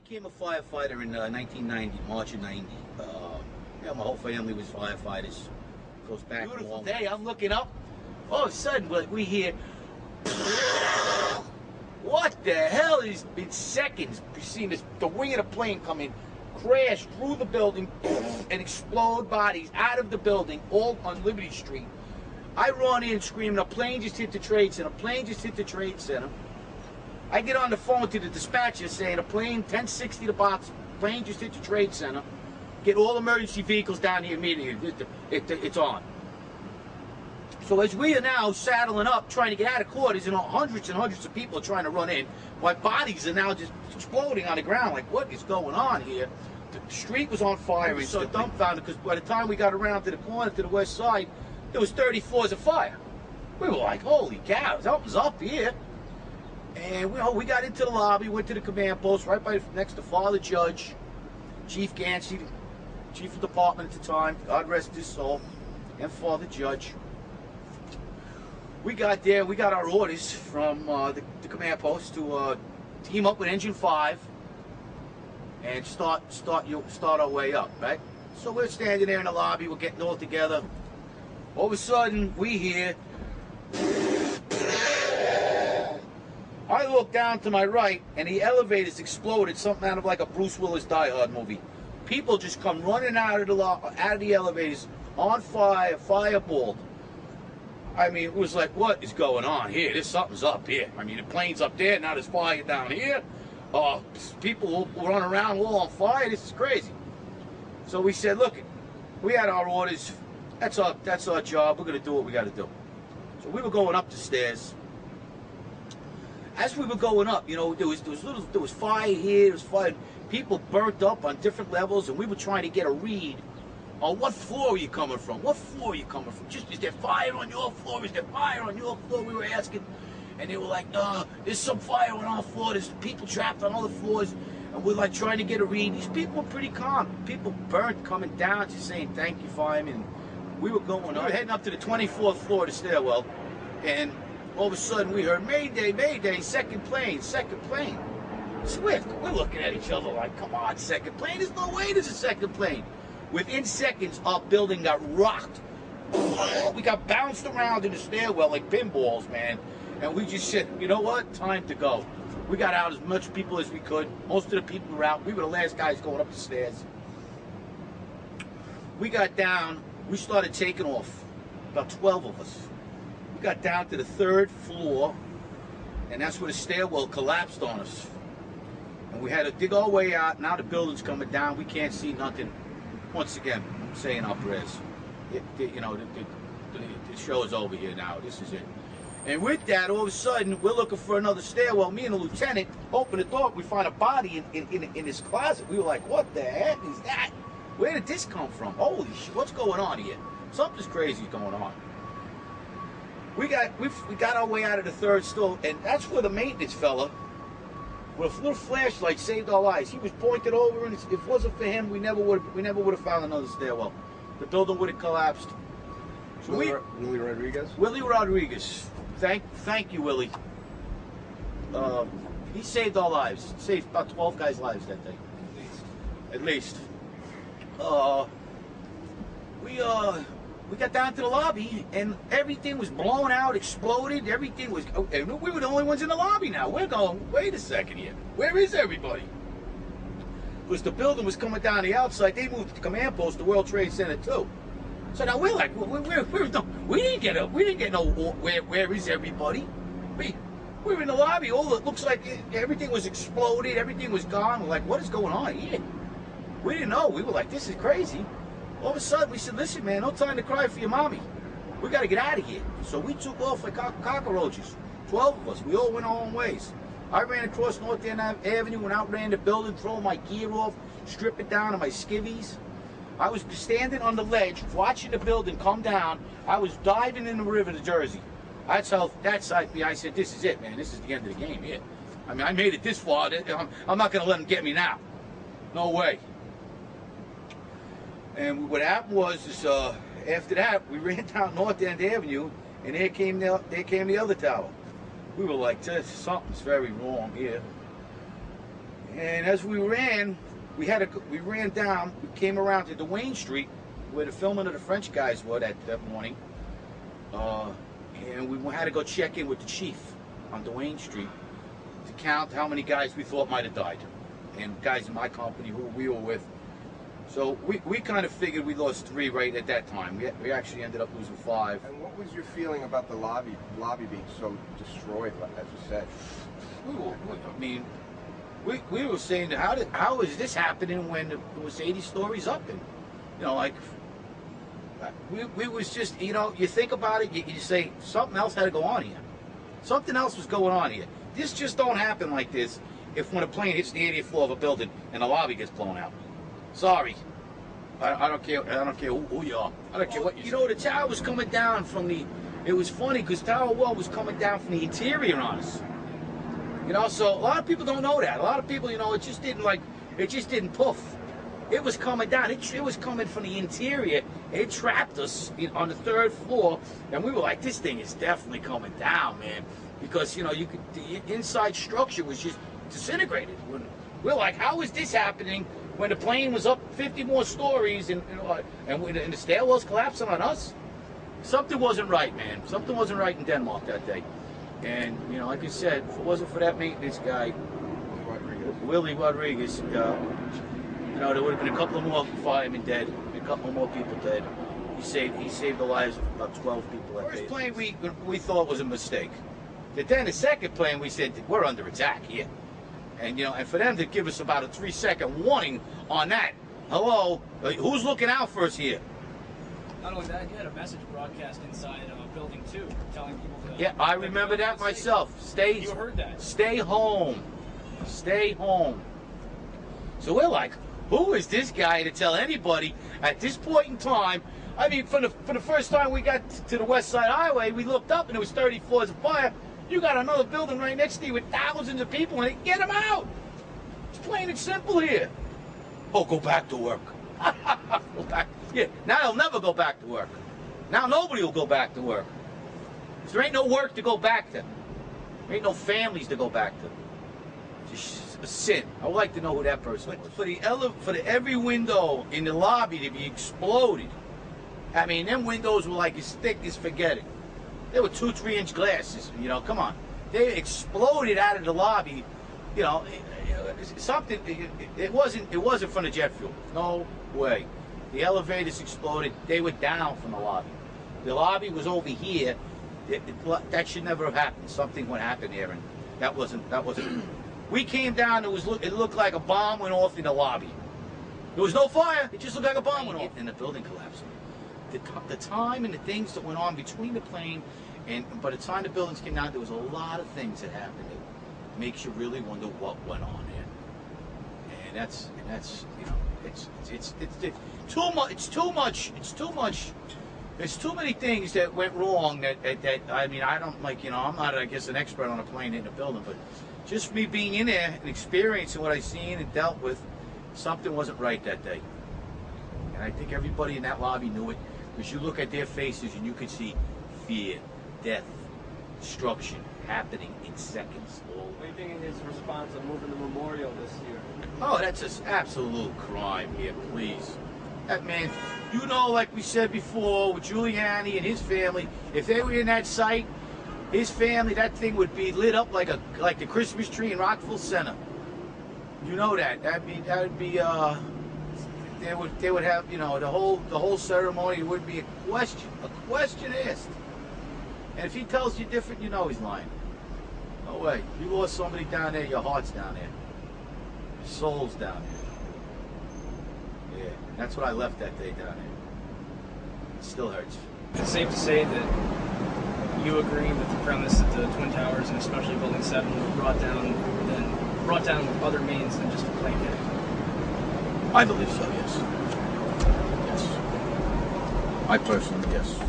became a firefighter in 1990, March of 90. Yeah, my whole family was firefighters. Goes back a long day. I'm looking up. All of a sudden, we hear, what the hell is, in seconds, you've seen this, the wing of the plane come in, crash through the building, and explode bodies out of the building, all on Liberty Street. I run in screaming, a plane just hit the Trade Center, a plane just hit the Trade Center. I get on the phone to the dispatcher saying, a plane, 1060 the box, plane just hit the Trade Center. Get all emergency vehicles down here immediately. It's on. So as we are now saddling up, trying to get out of quarters, and hundreds and hundreds of people are trying to run in, my bodies are now just exploding on the ground. Like, what is going on here? The street was on fire. We were so dumbfounded because by the time we got around to the corner, to the west side, there was 30 floors of fire. We were like, holy cow, something's up here. And we got into the lobby, went to the command post, right by next to Father Judge, Chief Gansey, Chief of Department at the time, God rest his soul, and Father Judge. We got there, we got our orders from the command post to team up with Engine 5 and start our way up, right? So we're standing there in the lobby, we're getting all together. All of a sudden, we hear, I look down to my right, and the elevators exploded, something out of like a Bruce Willis Die Hard movie. People just come running out of the elevators, on fire, fireballed. I mean, it was like, what is going on here? Something's up here. I mean, the plane's up there, now there's fire down here. People run around all on fire. This is crazy. So we said, look, we had our orders. That's our job. We're going to do what we got to do. So we were going up the stairs. As we were going up, you know, there was fire here, there was fire. People burnt up on different levels, and we were trying to get a read on what floor are you coming from? What floor are you coming from? Just, is there fire on your floor? Is there fire on your floor? We were asking, and they were like, no, there's some fire on our floor. There's people trapped on other floors, and we're like trying to get a read. These people were pretty calm. People burnt coming down, just saying thank you, fireman. We were going up. We were heading up to the 24th floor of the stairwell, and all of a sudden we heard, Mayday, Mayday, second plane, second plane. Swift, we're looking at each other like, come on, second plane, there's no way there's a second plane. Within seconds, our building got rocked. We got bounced around in the stairwell like pinballs, man. And we just said, you know what, time to go. We got out as much people as we could. Most of the people were out. We were the last guys going up the stairs. We got down, we started taking off, about 12 of us. We got down to the 3rd floor, and that's where the stairwell collapsed on us. And we had to dig our way out. Now the building's coming down. We can't see nothing. Once again, I'm saying our prayers. You know, the show is over here now. This is it. And with that, all of a sudden, we're looking for another stairwell. Me and the lieutenant open the door. We find a body in this closet. We were like, what the heck is that? Where did this come from? Holy shit, what's going on here? Something's crazy is going on. We got our way out of the 3rd stool, and that's where the maintenance fella with a little flashlight saved our lives. He was pointed over, and if it wasn't for him, we never would have found another stairwell. The building would have collapsed. So Willie Rodriguez? Willie Rodriguez. Thank you, Willie. He saved our lives. He saved about 12 guys' lives that day. At least. We got down to the lobby, and everything was blown out, exploded. Everything was, and we were the only ones in the lobby now. We're going, wait a second here. Where is everybody? Because the building was coming down the outside. They moved the command post to World Trade Center too. So now we're like, we didn't get no. Where is everybody? We were in the lobby. All it looks like everything was exploded. Everything was gone. We're like, what is going on here? We didn't know. We were like, this is crazy. All of a sudden, we said, listen, man, no time to cry for your mommy. We got to get out of here. So we took off like cockroaches. 12 of us. We all went our own ways. I ran across North End Avenue and outran the building, throwing my gear off, stripping down to my skivvies. I was standing on the ledge, watching the building come down. I was diving in the river to Jersey. I said, this is it, man. This is the end of the game here. I mean, I made it this far. I'm not going to let them get me now. No way. And what happened was, after that, we ran down North End Avenue, and there came the other tower. We were like, something's very wrong here. And as we ran, we ran down, we came around to Duane Street, where the filming of the French guys were that morning. And we had to go check in with the chief on Duane Street to count how many guys we thought might have died. And guys in my company who we were with. So we kind of figured we lost 3 right at that time. We actually ended up losing 5. And what was your feeling about the lobby being so destroyed, as you said? I mean, we were saying, how is this happening when it was 80 stories up? And, you know, like, we was just, you know, you think about it, you say, something else had to go on here. Something else was going on here. This just don't happen like this if when a plane hits the 80th floor of a building and the lobby gets blown out. Sorry. I don't care who you are. I don't care what you know, the tower was coming down from the, it was funny because Tower 1 was coming down from the interior on us. You know, so a lot of people don't know that. A lot of people, you know, it just didn't poof. It was coming down. It was coming from the interior. It trapped us on the 3rd floor, and we were like, this thing is definitely coming down, man. Because, you know, the inside structure was just disintegrated. We're like, how is this happening when the plane was up 50 more stories and the stairwells collapsing on us? Something wasn't right, man. Something wasn't right in Denmark that day. And, you know, like I said, if it wasn't for that maintenance guy, Willie Rodriguez, you know, there would have been a couple of more firemen dead, a couple more people dead. He saved the lives of about 12 people that day. First plane we thought was a mistake. But then the second plane we said, we're under attack here. And, you know, and for them to give us about a 3-second warning on that, hello, who's looking out for us here? Not only that, you had a message broadcast inside building 2 telling people to... Yeah, I remember that myself. You heard that. Stay home. Stay home. So we're like, who is this guy to tell anybody at this point in time? I mean, for the first time we got to the West Side Highway, we looked up and it was 30 floors of fire. You got another building right next to you with thousands of people in it. Get them out. It's plain and simple here. Oh, go back to work. Go back. Yeah, now they'll never go back to work. Now nobody will go back to work. There ain't no work to go back to. There ain't no families to go back to. It's just a sin. I would like to know who that person was. For every window in the lobby to be exploded, I mean, them windows were like as thick as forget it. They were 2-3-inch glasses. You know, come on. They exploded out of the lobby. You know, something. It wasn't from the jet fuel. No way. The elevators exploded. They were down from the lobby. The lobby was over here. That should never have happened. Something would happen there, and that wasn't. We came down. It looked like a bomb went off in the lobby. There was no fire. It just looked like a bomb went off, and the building collapsed. The time and the things that went on between the plane and by the time the buildings came down, there was a lot of things that happened that makes you really wonder what went on there. And that's you know, it's too much. It's too much. There's too many things that went wrong that I mean, I don't like, you know, I'm not, I guess, an expert on a plane in a building, but just me being in there and experiencing what I've seen and dealt with, something wasn't right that day. And I think everybody in that lobby knew it, because you look at their faces and you could see fear, death, destruction happening in seconds. What do you think of his response on moving the memorial this year? Oh, that's an absolute crime here, please. That man, you know, like we said before, with Giuliani and his family, if they were in that site, his family, that thing would be lit up like the Christmas tree in Rockville Center. You know that. That would be they would have, you know, the whole ceremony would be a question asked. And if he tells you different, you know he's lying. No way. You lost somebody down there, your heart's down there. Your soul's down there. Yeah, that's what I left that day down there. It still hurts. It's safe to say that you agree with the premise that the Twin Towers, and especially Building 7, were brought down with other means than just a plane hit. I believe so, yes. Yes. I personally, yes.